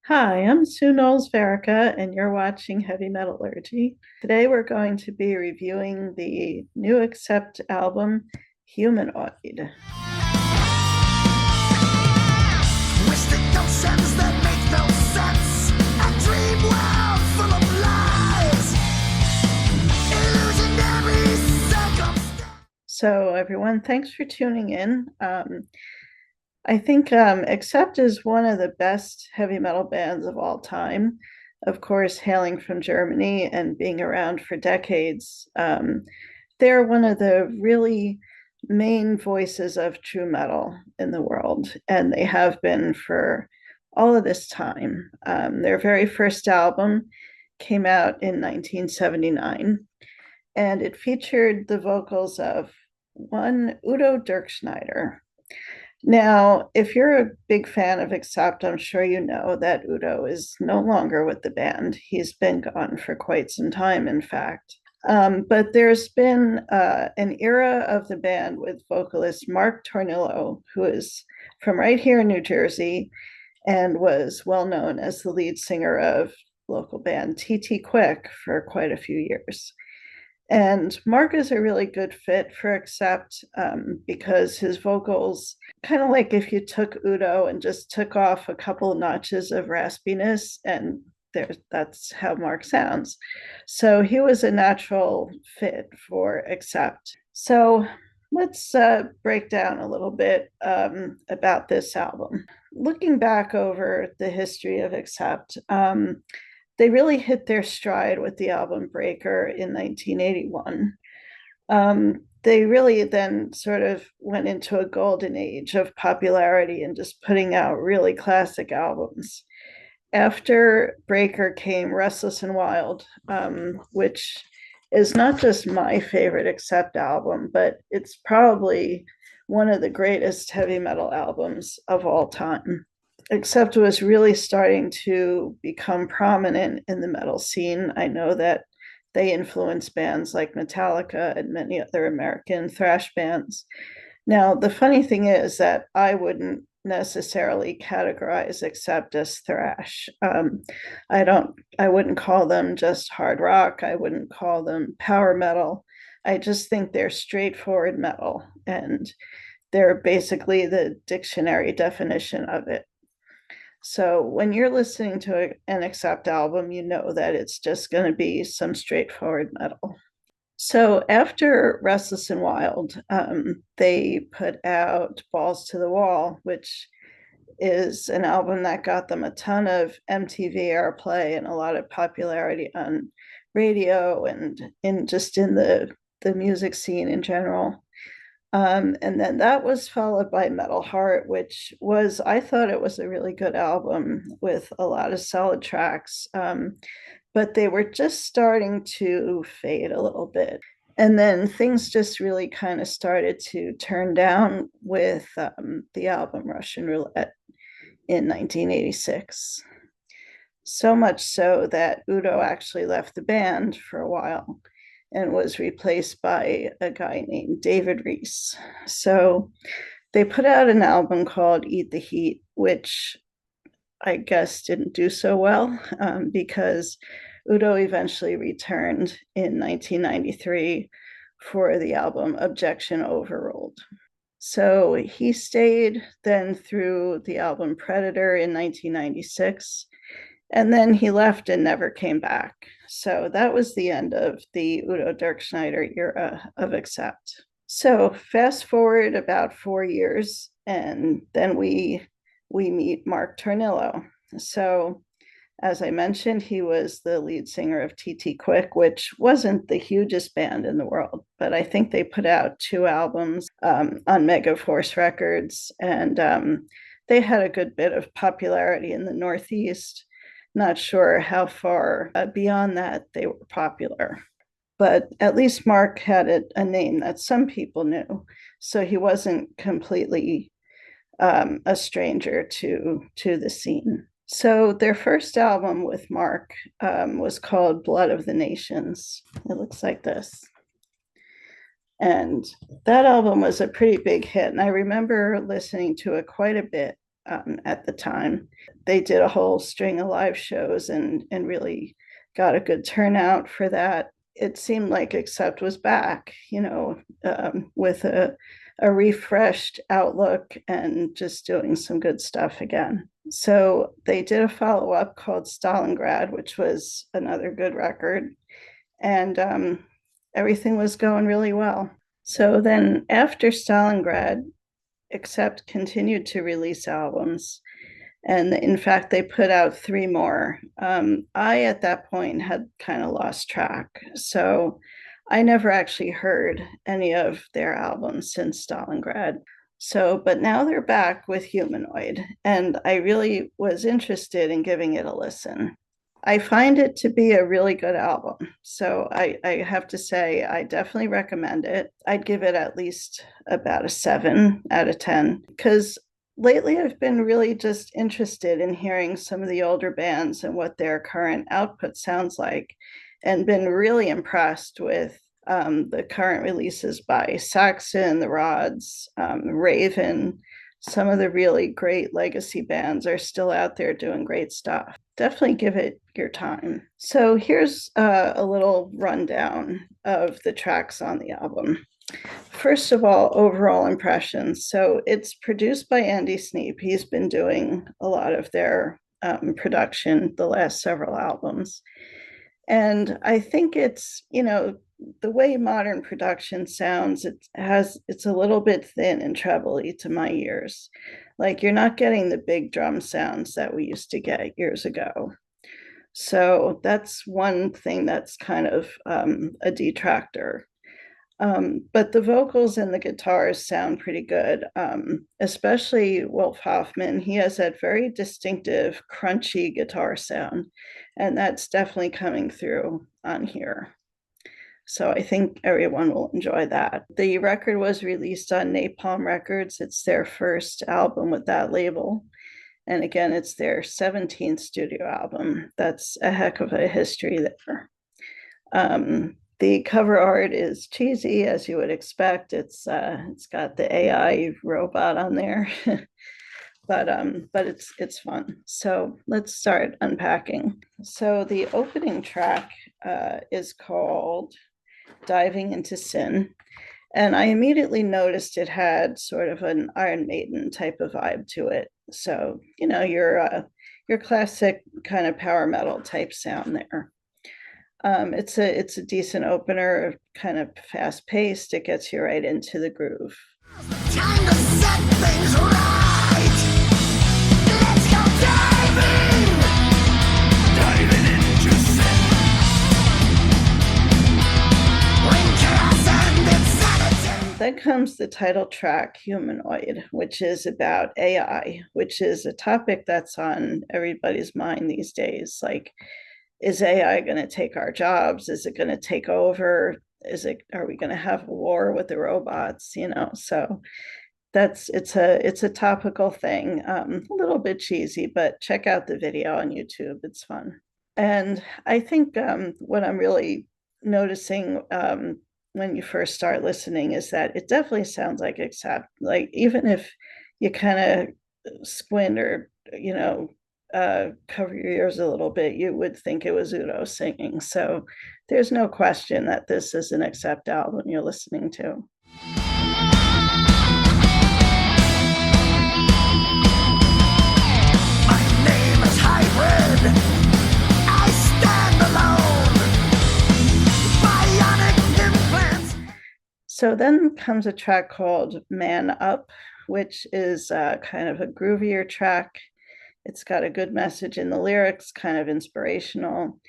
Hi, I'm Sue Knowles Verica, and you're watching Heavy Metallurgy. Today we're going to be reviewing the new Accept album, Humanoid. Twisted notions that make no sense. A dream world full of lies. Illusionary circumstance. So, everyone, thanks for tuning in. I think Accept is one of the best heavy metal bands of all time. Of course, hailing from Germany and being around for decades, they're one of the really main voices of true metal in the world, and they have been for all of this time. Their very first album came out in 1979, and it featured the vocals of one Udo Dirkschneider. Now, if you're a big fan of Accept, I'm sure you know that Udo is no longer with the band. He's been gone for quite some time, in fact. But there's been an era of the band with vocalist Mark Tornillo, who is from right here in New Jersey and was well known as the lead singer of local band TT Quick for quite a few years. And Mark is a really good fit for Accept because his vocals, kind of like if you took Udo and just took off a couple of notches of raspiness, and that's how Mark sounds. So he was a natural fit for Accept. So let's break down a little bit about this album. Looking back over the history of Accept, they really hit their stride with the album Breaker in 1981. They really then sort of went into a golden age of popularity and just putting out really classic albums. After Breaker came Restless and Wild, which is not just my favorite Accept album, but it's probably one of the greatest heavy metal albums of all time. Accept was really starting to become prominent in the metal scene. I know that they influenced bands like Metallica and many other American thrash bands. Now, the funny thing is that I wouldn't necessarily categorize Accept as thrash. I wouldn't call them just hard rock. I wouldn't call them power metal. I just think they're straightforward metal, and they're basically the dictionary definition of it. So when you're listening to an Accept album, you know that it's just going to be some straightforward metal. So after Restless and Wild, they put out Balls to the Wall, which is an album that got them a ton of MTV airplay and a lot of popularity on radio and in the music scene in general. And then that was followed by Metal Heart, which was, I thought it was a really good album with a lot of solid tracks. But they were just starting to fade a little bit. And then things just really kind of started to turn down with the album Russian Roulette in 1986. So much so that Udo actually left the band for a while and was replaced by a guy named David Reese. So they put out an album called Eat the Heat, which I guess didn't do so well because Udo eventually returned in 1993 for the album Objection Overruled. So he stayed then through the album Predator in 1996, and then he left and never came back. So that was the end of the Udo Dirkschneider era of Accept. So fast forward about 4 years, and then we meet Mark Tornillo. So as I mentioned, he was the lead singer of TT Quick, which wasn't the hugest band in the world, but I think they put out 2 albums on Megaforce Records, and they had a good bit of popularity in the Northeast. Not sure how far beyond that they were popular, but at least Mark had a name that some people knew, so he wasn't completely a stranger to the scene. So their first album with Mark was called Blood of the Nations. It looks like this. And that album was a pretty big hit. And I remember listening to it quite a bit at the time. They did a whole string of live shows and really got a good turnout for that. It seemed like Accept was back, with a refreshed outlook and just doing some good stuff again. So they did a follow-up called Stalingrad, which was another good record, and everything was going really well. So then after Stalingrad, Accept continued to release albums. And in fact, they put out 3 more. I, at that point, had kind of lost track. So I never actually heard any of their albums since Stalingrad. So, but now they're back with Humanoid, and I really was interested in giving it a listen. I find it to be a really good album. So I have to say, I definitely recommend it. I'd give it at least about a 7 out of 10, because lately I've been really just interested in hearing some of the older bands and what their current output sounds like, and been really impressed with the current releases by Saxon, The Rods, Raven. Some of the really great legacy bands are still out there doing great stuff. Definitely give it your time. So here's a little rundown of the tracks on the album. First of all, overall impressions. So it's produced by Andy Sneap. He's been doing a lot of their production the last several albums. And I think it's, the way modern production sounds, it's a little bit thin and trebly to my ears. Like, you're not getting the big drum sounds that we used to get years ago. So that's one thing that's kind of a detractor. But the vocals and the guitars sound pretty good, especially Wolf Hoffman. He has that very distinctive, crunchy guitar sound, and that's definitely coming through on here. So I think everyone will enjoy that. The record was released on Napalm Records. It's their first album with that label. And again, it's their 17th studio album. That's a heck of a history there. The cover art is cheesy, as you would expect. It's got the AI robot on there, but it's fun. So let's start unpacking. So the opening track is called Diving into Sin, and I immediately noticed it had sort of an Iron Maiden type of vibe to it. So your classic kind of power metal type sound there. It's a decent opener, kind of fast paced. It gets you right into the groove. Time to set things right. Let's go diving into sin. Then comes the title track, Humanoid, which is about AI, which is a topic that's on everybody's mind these days. Like, is AI going to take our jobs? Is it going to take over? Are we going to have a war with the robots? So it's a topical thing, a little bit cheesy, but check out the video on YouTube. It's fun. And I think what I'm really noticing when you first start listening is that it definitely sounds like Accept. Like, even if you kind of squint or cover your ears a little bit, you would think it was Udo singing. So there's no question that this is an Accept album you're listening to. My name is Hybrid. I stand alone. Bionic implants. So then comes a track called Man Up, which is kind of a groovier track. It's got a good message in the lyrics, kind of inspirational.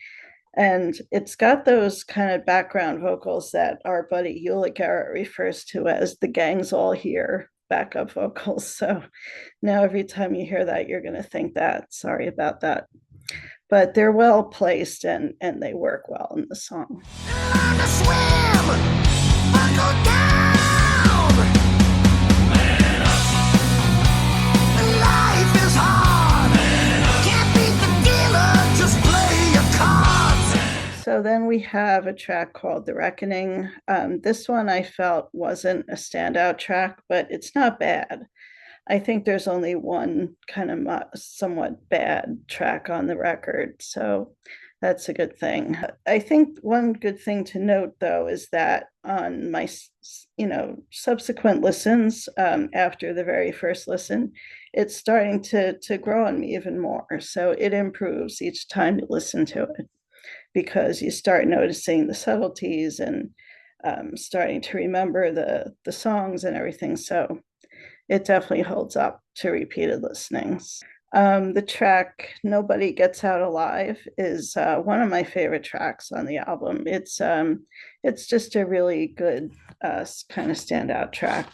And it's got those kind of background vocals that our buddy Eula Garrett refers to as the gang's all here backup vocals. So now every time you hear that, you're going to think that. Sorry about that. But they're well placed and they work well in the song. Learn to swim, go down. Life is hard. So then we have a track called The Reckoning. This one I felt wasn't a standout track, but it's not bad. I think there's only one kind of somewhat bad track on the record, so that's a good thing. I think one good thing to note, though, is that on my subsequent listens, after the very first listen, it's starting to grow on me even more. So it improves each time you listen to it, because you start noticing the subtleties and starting to remember the songs and everything. So it definitely holds up to repeated listenings. The track "Nobody Gets Out Alive" is one of my favorite tracks on the album. It's just a really good kind of standout track.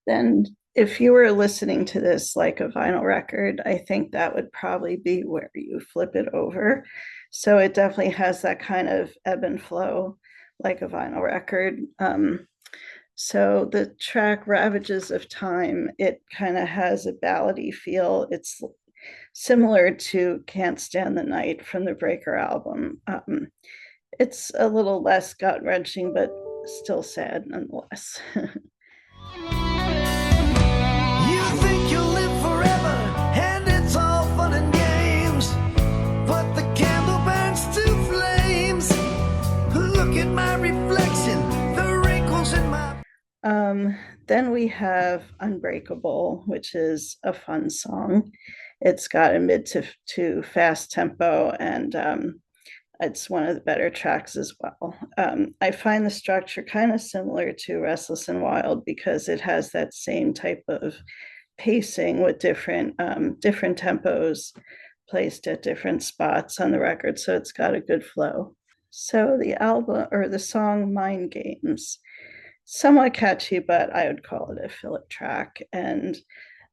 Then if you were listening to this like a vinyl record, I think that would probably be where you flip it over. So it definitely has that kind of ebb and flow like a vinyl record. So the track "Ravages of Time," it kind of has a ballady feel. It's similar to "Can't Stand the Night" from the Breaker album. It's a little less gut-wrenching, but still sad nonetheless. Then we have "Unbreakable," which is a fun song. It's got a mid to fast tempo, and it's one of the better tracks as well. I find the structure kind of similar to "Restless and Wild" because it has that same type of pacing with different tempos placed at different spots on the record, so it's got a good flow. So the album, or the song "Mind Games," somewhat catchy, but I would call it a filler track. And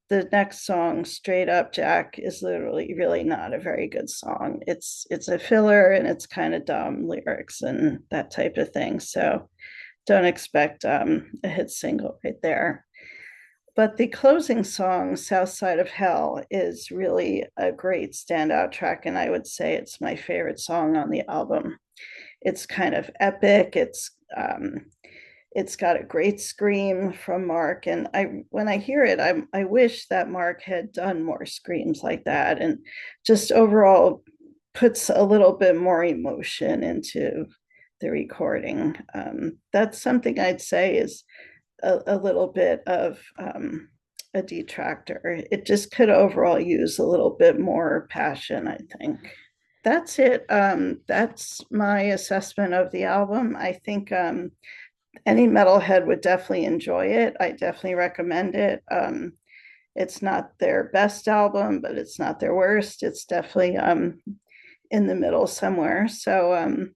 the next song, "Straight Up Jack," is literally really not a very good song. It's a filler, and it's kind of dumb lyrics and that type of thing. So don't expect a hit single right there. But the closing song, "South Side of Hell," is really a great standout track, and I would say it's my favorite song on the album. It's kind of epic. It's got a great scream from Mark, and when I hear it, I wish that Mark had done more screams like that, and just overall puts a little bit more emotion into the recording. That's something I'd say is a little bit of a detractor. It just could overall use a little bit more passion, I think. That's it. That's my assessment of the album. I think any metalhead would definitely enjoy it. I definitely recommend it. It's not their best album, but it's not their worst. It's definitely in the middle somewhere. So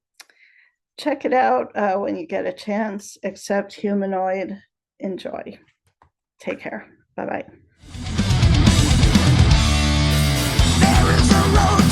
check it out when you get a chance. Accept, Humanoid. Enjoy. Take care. Bye-bye. There is a road